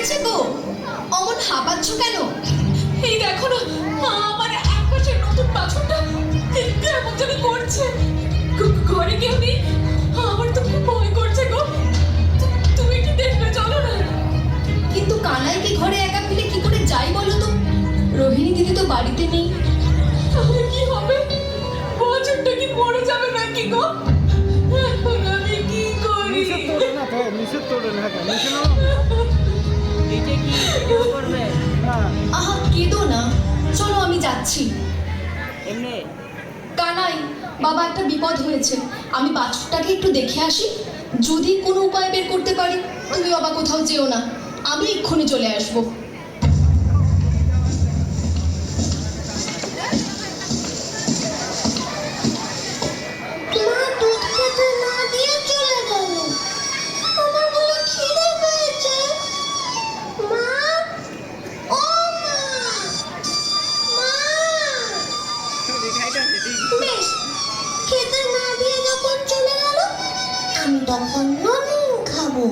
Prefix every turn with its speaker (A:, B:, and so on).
A: হয়েছে গো? অমন হাঁপাচ্ছ কেন? এই দেখো না, আমার একপাশে নতুন বাছুরটা কেমন যেন করছে। ঘরে কেউ নেই, আমার তো খুব ভয় করছে গো। তুমি একটু দেখবে, চলো না। কিন্তু কানাইকে ঘরে একা ফেলে কি করে যাই বলো তো? রোহিণী দিদি তো বাড়িতে নেই। তাহলে কি হবে? বাছুরটা কি মরে যাবে নাকি গো? এখন আমি কি করি? আহা, কেঁদো না, চলো আমি যাচ্ছি। কানাই, বাবা একটা বিপদ হয়েছে, আমি বাছুরটাকে একটু দেখে আসি। যদি কোনো উপায় বের করতে পারি। তুমি বাবা কোথাও যেও না, আমি এক্ষুনি চলে আসবো।
B: বেশ, খেতে না দিয়ে যখন চলে গেল, আমি তখন নুন খাবো।